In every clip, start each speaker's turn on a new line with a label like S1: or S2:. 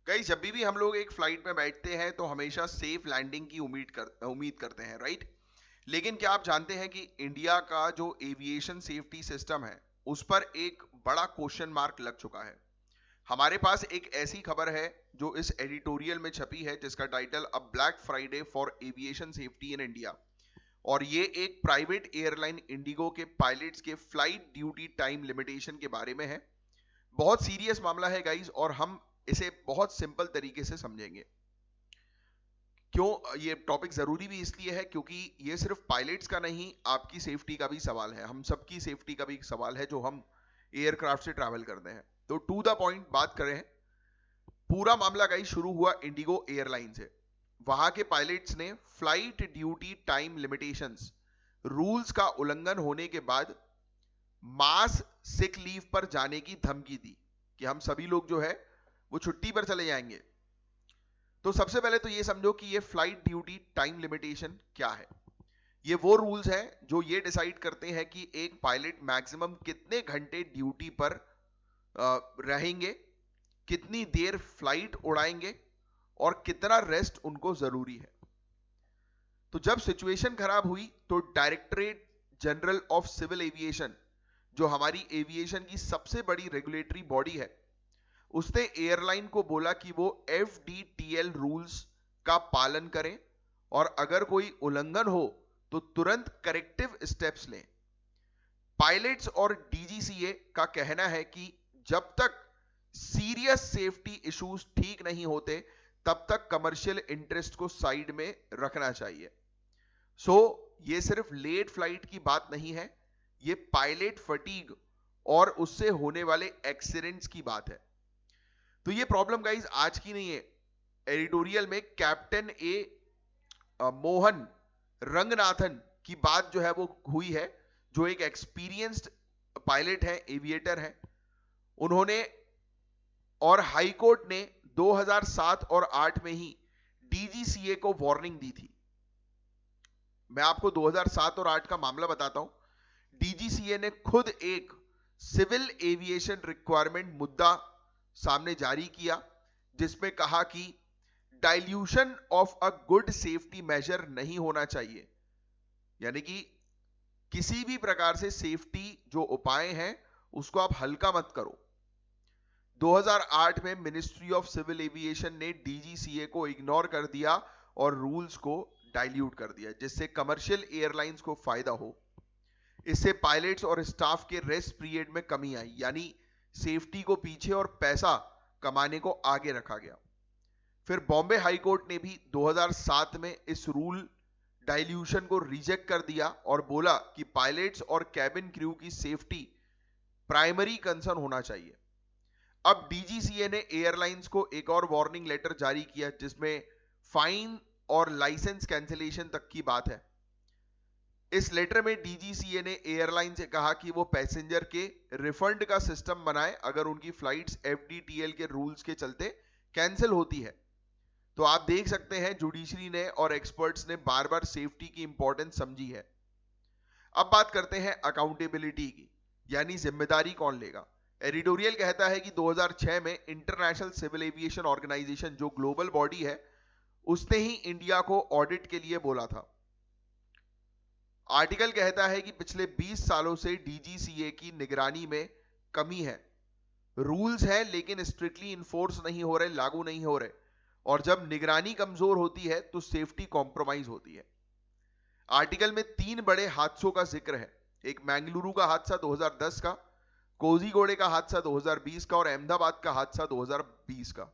S1: Guys जब भी हम लोग एक फ्लाइट में बैठते हैं तो हमेशा सेफ लैंडिंग की उम्मीद करते हैं, राइट? लेकिन क्या आप जानते हैं कि इंडिया का जो एविएशन सेफ्टी सिस्टम है उस पर एक बड़ा क्वेश्चन मार्क लग चुका है। हमारे पास एक ऐसी खबर है जो इस एडिटोरियल में छपी है जिसका title a black Friday for aviation safety in India. और ये एक प्राइवेट एयरलाइन इंडिगो के पायलट्स के फ्लाइट ड्यूटी टाइम लिमिटेशन के बारे में है। बहुत सीरियस मामला है गाइस, और हम इसे बहुत सिंपल तरीके से समझेंगे। क्यों ये टॉपिक जरूरी भी इसलिए है क्योंकि ये सिर्फ पायलट्स का नहीं, आपकी सेफ्टी का भी सवाल है, हम सबकी सेफ्टी का भी सवाल है जो हम एयरक्राफ्ट से ट्रैवल करते हैं। तो टू द पॉइंट बात करें, पूरा मामला गाइस शुरू हुआ इंडिगो एयरलाइन से। वहां के पायलट्स ने flight duty time limitations rules का उल्लंघन होने के बाद मास सिक लीव पर जाने की धमकी दी कि हम सभी लोग जो है वो छुट्टी पर चले जाएंगे। तो सबसे पहले तो ये समझो कि ये फ्लाइट ड्यूटी टाइम लिमिटेशन क्या है। ये वो रूल्स हैं जो ये डिसाइड करते हैं कि एक पायलट मैक्सिमम कितने घंटे ड्यूटी पर रहेंगे, कितनी देर फ्लाइट उड़ाएंगे और कितना रेस्ट उनको जरूरी है। तो जब सिचुएशन खराब हुई तो directorate general of civil aviation, जो हमारी एविएशन की सबसे बड़ी रेगुलेटरी बॉडी है, उसने एयरलाइन को बोला कि वो FDTL रूल्स का पालन करें और अगर कोई उल्लंघन हो तो तुरंत करेक्टिव स्टेप्स लें। पायलट्स और DGCA का कहना है कि जब तक सीरियस सेफ्टी इश्यूज ठीक नहीं होते तब तक कमर्शियल इंटरेस्ट को साइड में रखना चाहिए। सो ये सिर्फ लेट फ्लाइट की बात नहीं है, ये पायलट फटीग और उससे होने वाले एक्सीडेंट्स की बात है। तो ये प्रॉब्लम गाइज आज की नहीं है। एडिटोरियल में कैप्टन मोहन रंगनाथन की बात जो है वो हुई है, जो एक एक्सपीरियंस्ड पायलट है, एविएटर है। उन्होंने और हाई कोर्ट ने 2007 और 8 में ही DGCA को वार्निंग दी थी। मैं आपको 2007 और 8 का मामला बताता हूं। DGCA ने खुद एक सिविल एविएशन रिक्वायरमेंट मुद्दा सामने जारी किया जिसमें कहा कि dilution of a good safety major नहीं होना चाहिए, यानी कि किसी भी प्रकार से सेफ्टी जो उपाय हैं उसको आप हल्का मत करो। 2008 में मिनिस्ट्री ऑफ सिविल एविएशन ने DGCA को इग्नोर कर दिया और रूल्स को डाइल्यूट कर दिया, जिससे कमर्शियल एयरलाइंस को फायदा हो। इससे पायलट्स और स्टाफ के रेस्ट पीरियड में कमी आई, यानी सेफ्टी को पीछे और पैसा कमाने को आगे रखा गया। फिर बॉम्बे हाई कोर्ट ने भी 2007 में इस रूल डाइल्यूशन को रिजेक्ट कर दिया और बोला कि पायलट्स और कैबिन क्रू की सेफ्टी प्राइमरी कंसर्न होना चाहिए। अब DGCA ने एयरलाइंस को एक और वार्निंग लेटर जारी किया जिसमें फाइन और लाइसेंस कैंसिलेशन तक की बात है। इस लेटर में DGCA ने एयरलाइन से कहा कि वो पैसेंजर के रिफंड का सिस्टम बनाए अगर उनकी फ्लाइट्स FDTL के रूल्स के चलते कैंसिल होती है। तो आप देख सकते हैं जुडिशरी ने और एक्सपर्ट्स ने बार बार सेफ्टी की इंपॉर्टेंस समझी है। अब बात करते हैं अकाउंटेबिलिटी की, यानी जिम्मेदारी कौन लेगा। एडिटोरियल कहता है कि 2006 में इंटरनेशनल सिविल एविएशन ऑर्गेनाइजेशन, जो ग्लोबल बॉडी है, उसने ही इंडिया को ऑडिट के लिए बोला था। आर्टिकल कहता है कि पिछले 20 सालों से DGCA की निगरानी में कमी है। रूल्स हैं लेकिन स्ट्रिक्टली इन्फोर्स नहीं हो रहे, लागू नहीं हो रहे, और जब निगरानी कमजोर होती है तो सेफ्टी कॉम्प्रोमाइज होती है। आर्टिकल में 3 बड़े हादसों का जिक्र है। एक मैंगलुरु का हादसा 2010 का, कोझीकोडे का हादसा 2020 का और अहमदाबाद का हादसा 2020 का।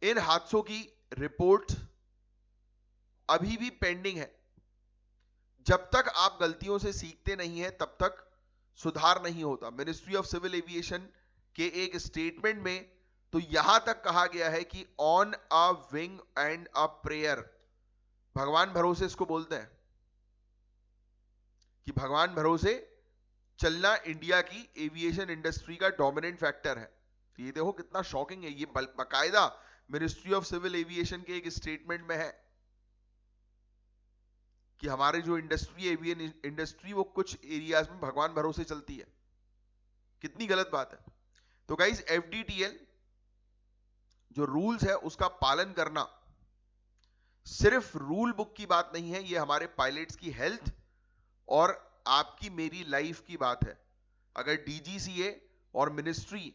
S1: इन हादसों की रिपोर्ट अभी भी पेंडिंग है। जब तक आप गलतियों से सीखते नहीं हैं तब तक सुधार नहीं होता। मिनिस्ट्री ऑफ सिविल एविएशन के एक स्टेटमेंट में तो यहां तक कहा गया है कि on a wing and a prayer, भगवान भरोसे इसको बोलते हैं, कि भगवान भरोसे चलना इंडिया की एविएशन इंडस्ट्री का डोमिनेंट फैक्टर है। तो ये देखो कितना शॉकिंग है, ये बाकायदा मिनिस्ट्री ऑफ सिविल एविएशन के एक स्टेटमेंट में है कि हमारे जो इंडस्ट्री, एवियन इंडस्ट्री, वो कुछ एरियाज में भगवान भरोसे चलती है। कितनी गलत बात है। तो गाइस FDTL जो रूल्स है उसका पालन करना सिर्फ रूल बुक की बात नहीं है, ये हमारे पायलट्स की हेल्थ और आपकी मेरी लाइफ की बात है। अगर डीजीसीए और मिनिस्ट्री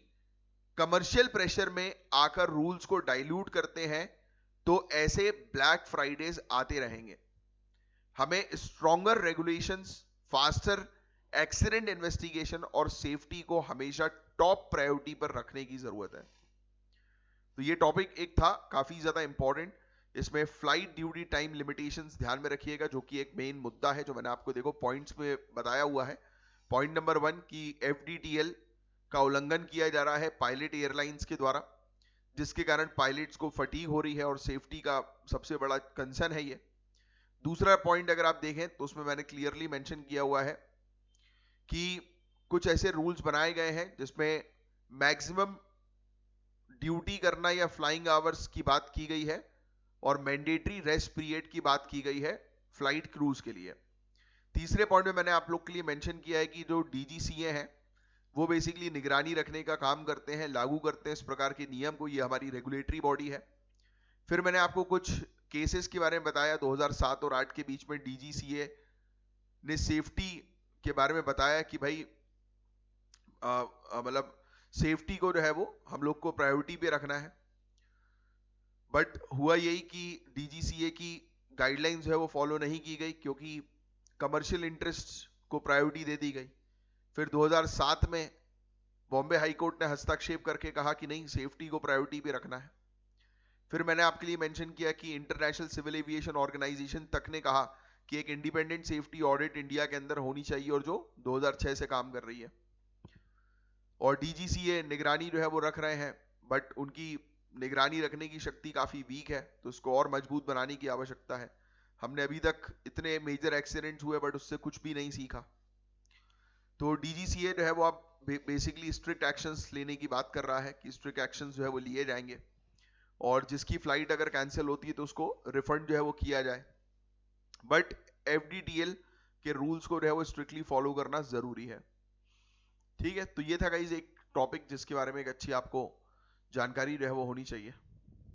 S1: कमर्शियल प्रेशर में आकर रूल्स को डाइल्यूट करते हैं तो ऐसे ब्लैक फ्राइडेज आते रहेंगे। हमें stronger regulations, faster accident investigation और सेफ्टी को हमेशा टॉप प्रायोरिटी पर रखने की जरूरत है। तो ये टॉपिक एक था काफी ज्यादा इंपॉर्टेंट। इसमें फ्लाइट ड्यूटी टाइम लिमिटेशंस ध्यान में रखिएगा, जो कि एक मेन मुद्दा है, जो मैंने आपको देखो पॉइंट्स पे बताया हुआ है। पॉइंट नंबर 1 की एफडीटीएल का उल्लंघन किया जा रहा है पायलट एयरलाइंस के द्वारा, जिसके कारण पायलट्स को फटीग हो रही है और सेफ्टी का सबसे बड़ा कंसर्न है ये। दूसरा पॉइंट अगर आप देखें तो उसमें मैंने क्लियरली मेंशन किया हुआ है कि कुछ ऐसे रूल्स बनाए गए हैं जिसमें मैक्सिमम ड्यूटी करना या फ्लाइंग आवर्स की बात की गई है और मैंडेटरी रेस्ट पीरियड की बात की गई है फ्लाइट क्रूज के लिए। तीसरे पॉइंट में मैंने आप लोग के लिए मेंशन किया है कि जो डीजीसीए हैं वो बेसिकली निगरानी रखने का काम करते हैं, लागू करते हैं इस प्रकार के नियम को, ये हमारी रेगुलेटरी बॉडी है। फिर मैंने आपको कुछ केसेस के बारे में बताया 2007 और 8 के बीच में डीजीसीए ने सेफ्टी के बारे में बताया कि भाई मतलब सेफ्टी को जो है वो हम लोग को प्रायोरिटी पे रखना है। बट हुआ यही कि डीजीसीए की गाइडलाइंस जो है वो फॉलो नहीं की गई, क्योंकि कमर्शियल इंटरेस्ट को प्रायोरिटी दे दी गई। फिर 2007 में बॉम्बे हाई कोर्ट ने हस्तक्षेप करके कहा कि नहीं, सेफ्टी को प्रायोरिटी पे रखना है। फिर मैंने आपके लिए मेंशन किया कि इंटरनेशनल सिविल एविएशन ऑर्गेनाइजेशन तक ने कहा कि एक इंडिपेंडेंट सेफ्टी ऑडिट इंडिया के अंदर होनी चाहिए, और जो 2006 से काम कर रही है। और डीजीसीए निगरानी जो है वो रख रहे हैं, बट उनकी निगरानी रखने की शक्ति काफी वीक है, तो उसको और मजबूत बनाने की आवश्यकता है। हमने अभी तक इतने मेजर एक्सीडेंट्स हुए बट उससे कुछ भी नहीं सीखा। तो डीजीसीए जो है वो अब बेसिकली स्ट्रिक्ट एक्शंस लेने की बात कर रहा है कि स्ट्रिक्ट एक्शंस जो है वो लिए जाएंगे, और जिसकी फ्लाइट अगर कैंसिल होती है तो उसको रिफंड जो है वो किया जाए। बट एफडीटीएल के रूल्स को जो है वो स्ट्रिक्टली फॉलो करना जरूरी है। ठीक है, तो ये था गाइस एक टॉपिक जिसके बारे में एक अच्छी आपको जानकारी जो है वो होनी चाहिए।